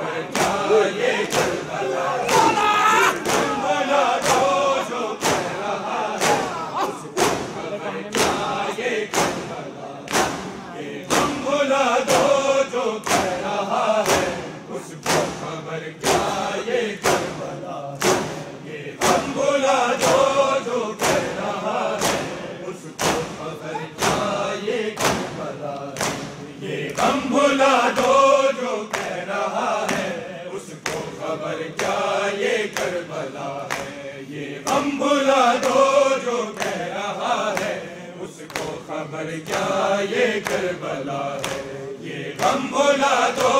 खबर क्या ये करबला, हम बुला दो जो कह रहा है उसको खबर क्या ये करबला, ये हम बुला दो जो कह रहा है उसको खबर क्या ये करबला, ये हम बुला दो जो कह रहा है उसको खबर क्या ये करबला, ये हम बुला दो जो कह रहा है उसको खबर क्या ये करबला है, ये हम बुला दो जो कह रहा है उसको खबर क्या ये करबला है, ये हम बुला दो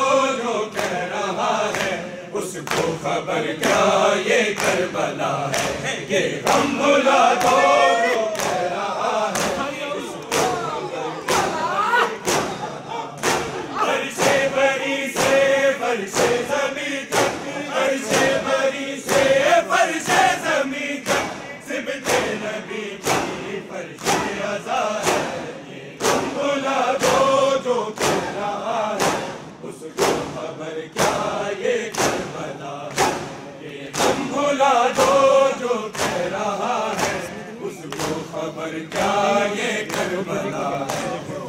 जो कह रहा है उसको खबर क्या ये करबला है, ये हम बुला दो जो कह रहा है उसको खबर बरसे बरी से बरसे ज़मीं तक, बरसे बरी से बरसे ज़मीं तक, सिबते नबी की फर्शे अज़ा है, ये हम बुला दो जो कह रहा है उसको खबर क्या ये करबला है, ये हम बुला दो जो कह रहा है उसको खबर क्या ये करबला है,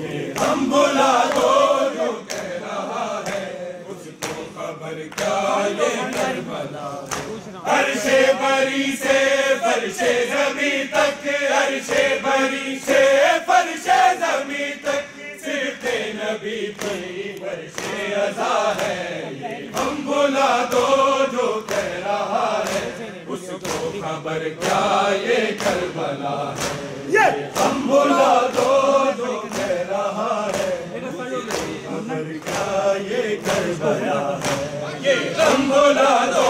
ये हम बुला दो जो कह रहा है उसको खबर क्या ये करबला है, अर्शे बरी से फर्शे ज़मीं तक, अर्शे बरी से फर्शे ज़मीं तक, सिरते नबी की फर्शे अज़ा है, ये हम बुला दो जो कह रहा है उसको खबर क्या ये करबला है, ये हम बुला दो जो कह रहा है उसको खबर क्या ये करबला है, ये हम बुला दो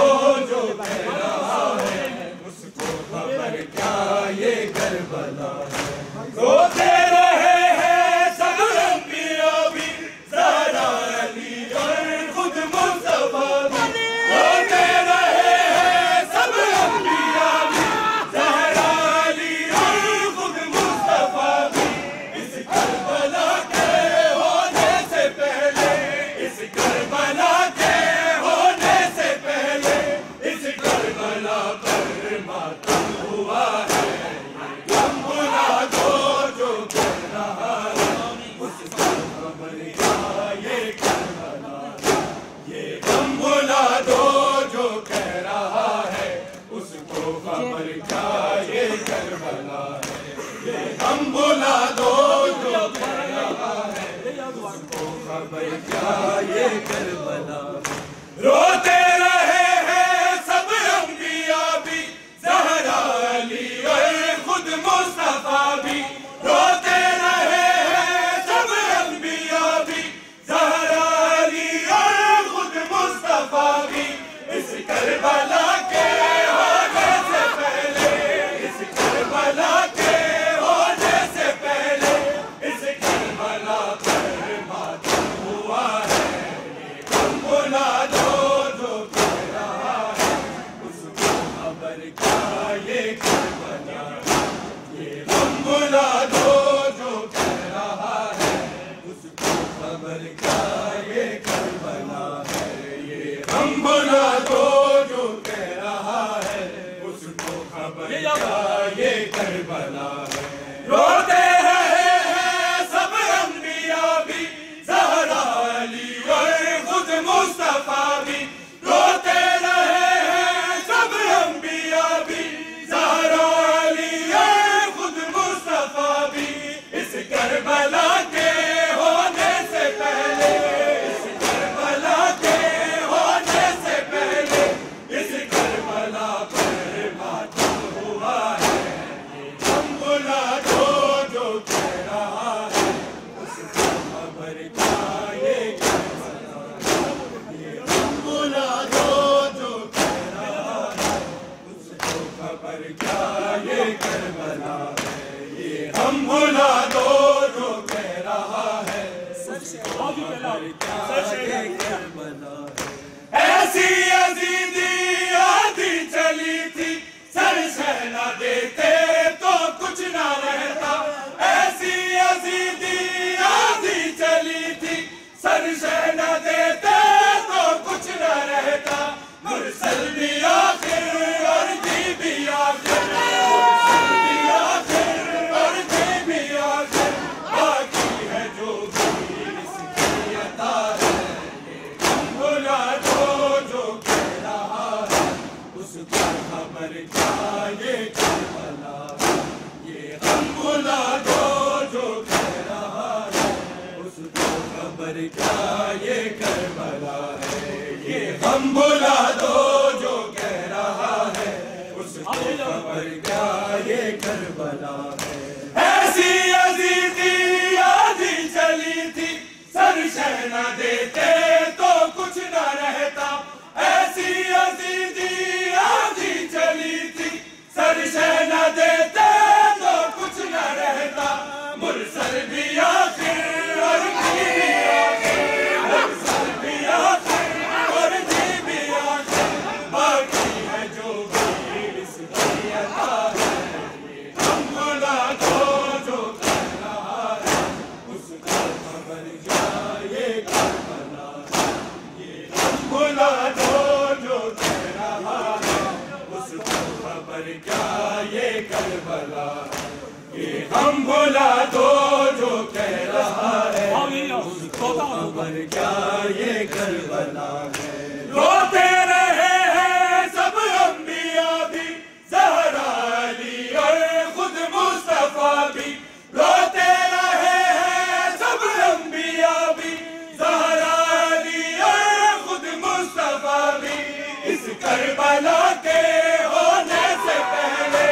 जो कह रहा है उसको खबर क्या ये करबला है, रोते रहे हैं सब अंबिया भी, ज़हरा अली और खुद मुस्तफा भी, रोते रहे हैं सब अंबिया भी, ज़हरा अली और खुद मुस्तफा भी, इस करबला के होने से पहले, इस करबला के होने से पहले, इस करबला पर मातम हुआ है, हम बुला दो जो कह रहा है उसको खबर क्या ये करबला है, ये हम बुला दो जो कह रहा है उसको खबर क्या ये करबला है, ये हम बुला दो जो कह रहा है उसको खबर क्या ये करबला है, रोते रहे हैं सब अंबिया भी, ज़हरा अली और खुद मुस्तफा भी, रोते रहे हैं सब अंबिया भी, ज़हरा अली और खुद मुस्तफा भी, इस करबला के होने से पहले, इस करबला के होने से पहले, इस करबला पर मातम हुआ है, ये हम बुला दो जो कह रहा है उसको खबर क्या ये करबला है, ये हम बुला दो जो कह रहा है उसको खबर क्या ये करबला है, ये हम बुला दो जो कह रहा है उसको खबर क्या ये करबला है, रोते रहे हैं सब अंबिया भी, ज़हरा अली और खुद मुस्तफा भी, रोते रहे हैं सब अंबिया भी, ज़हरा अली और खुद मुस्तफा भी, इस करबला के होने से पहले, इस करबला के होने से पहले, इस करबला पर मातम हुआ है, ये हम बुला दो जो कह रहा है उसको खबर क्या ये करबला है, ये हम बुला दो जो कह रहा है उसको खबर क्या ये करबला है, ये हम बुला दो जो कह रहा है उसको खबर क्या ये करबला है, ऐसी अजीदी आधी चली थी, सर सहना देते तो कुछ ना रहता, ऐसी अजीदी आधी चली थी, सर सहना देते तो कुछ ना खबर क्या ये करबला है, ये हम भुला दो जो कह रहा है, उसको खबर क्या ये करबला है, ये हम भुला दो जो कह रहा है, उसको खबर क्या ये करबला है। ऐसी अजीजी आधी चली थी, सर शहना देते तो कुछ न रहता, ऐसी अजीजी आधी चली थी, सर शहना देते तो कुछ न रहता, मुरसल भी आखिर और जी भी आखिर, मुरसल भी आखिर और जी भी आखिर, बाकी है जो भी इसकी अता है, ये हम भुला दो जो कह रहा है, उसको खबर क्या ये करबला है, ये हम भुला दो जो कह रहा है, उसको खबर क्या ये करबला है, ये हम भुला दो जो कह रहा है, उसको खबर क्या ये करबला है। रोते रहे हैं सब अंबिया भी, ज़हरा अली और खुद मुस्तफा भी, रोते रहे हैं सब अंबिया भी, ज़हरा अली और खुद मुस्तफा भी, इस करबला के होने से पहले,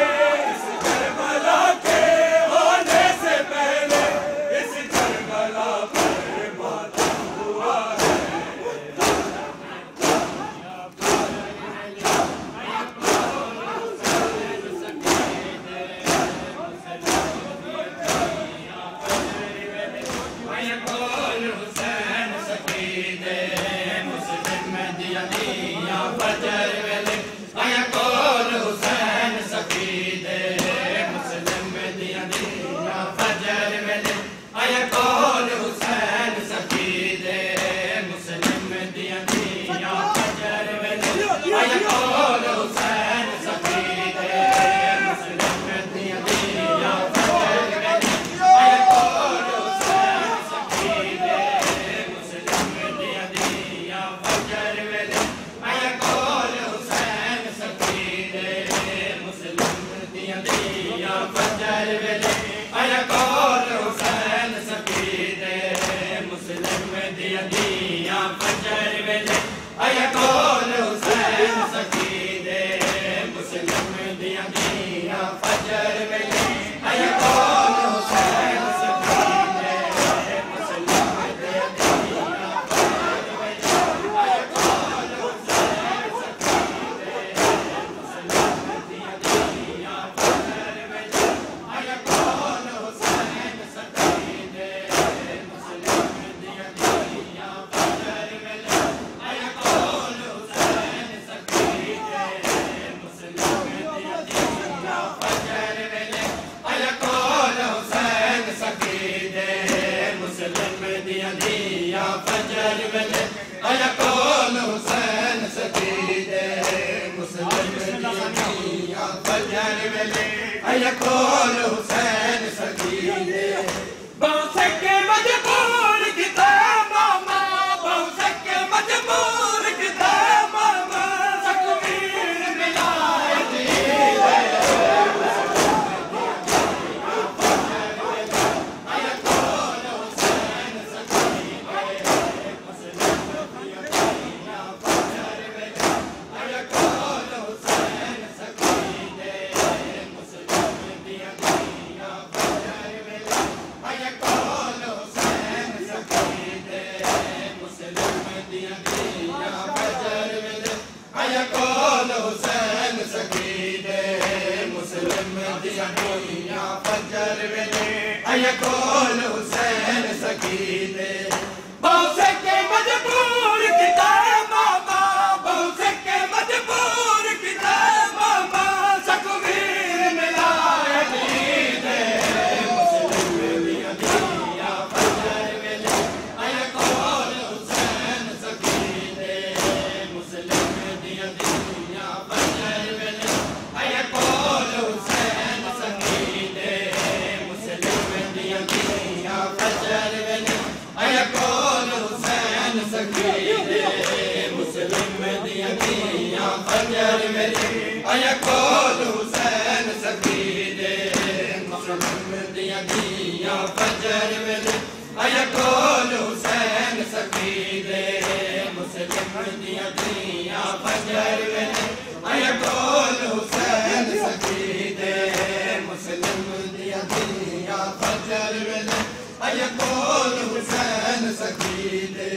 इस करबला के होने से पहले, इस करबला पर मातम हुआ है। मुस्लिम दिया फजर में फजर वेले आया कोल हुसैन सखी दे मुस्लिम दियां धीयां फजर वेले आया कोल हुसैन सखी दे मुस्लिम दियां धीयां फजर वेले आया कोल हुसैन सखी दे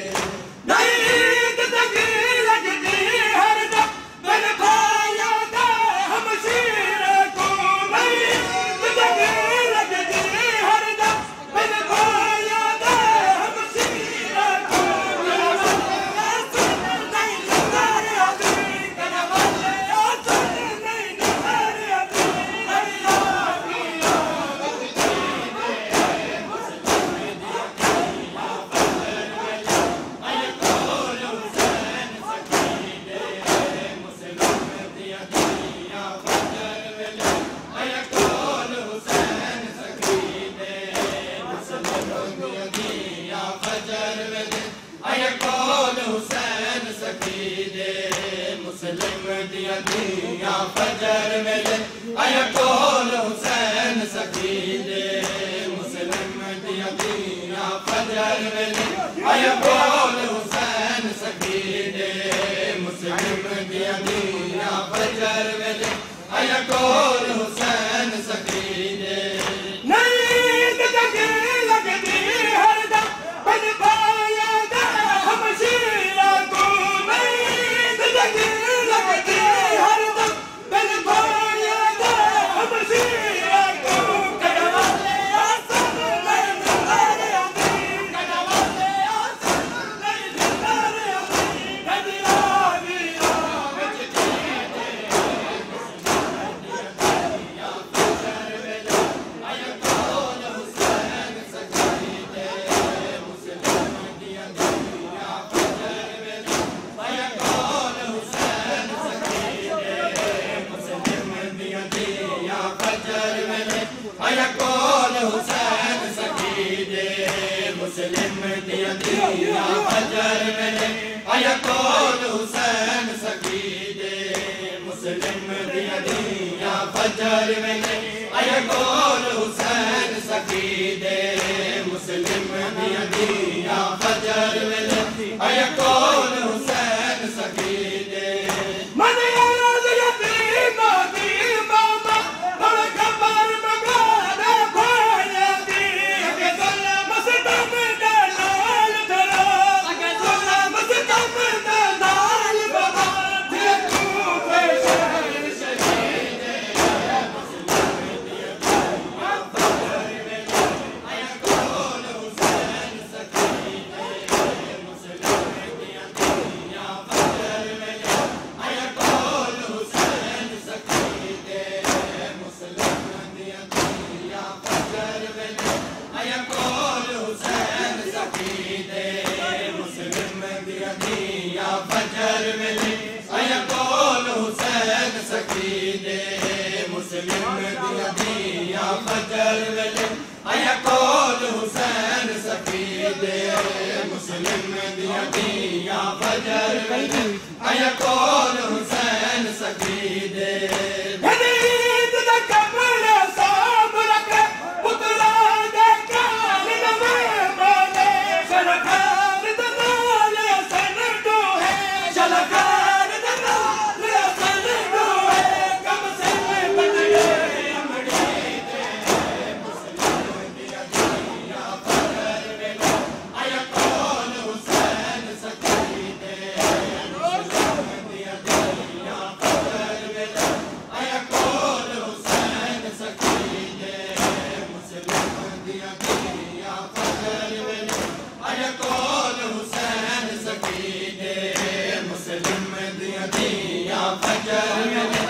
मुस्लिम दियां धीयां फजर वेले आया कोल हुसैन सखी दे मुस्लिम दियां धीयां फजर वेले आया कोल हुसैन सखी दे मुस्लिम दियां धीयां फजर वेले आया कोल हुसैन सखी दे आया कोल हुसैन सखी दे मुस्लिम दियां धीयां फजर वेले आया कोल हुसैन सखी दे मुस्लिम दियां धीयां फजर वेले आया कोल हुसैन सखी दे मुस्लिम दियां धीयां फजर वेले आया कोल हुसैन सखी दे आया कोल हुसैन सखी दे मुस्लिम दियां धीयां फजर वेले आया कोल हुसैन सखी दे मुस्लिम दियां धीयां फजर वेले आया कोल हुसैन सखी दे मुस्लिम दियां धीयां फजर वेले आया कोल हुसैन सखी दे आया कोल हुसैन सखी दे मुस्लिम दियां धीयां फजर वेले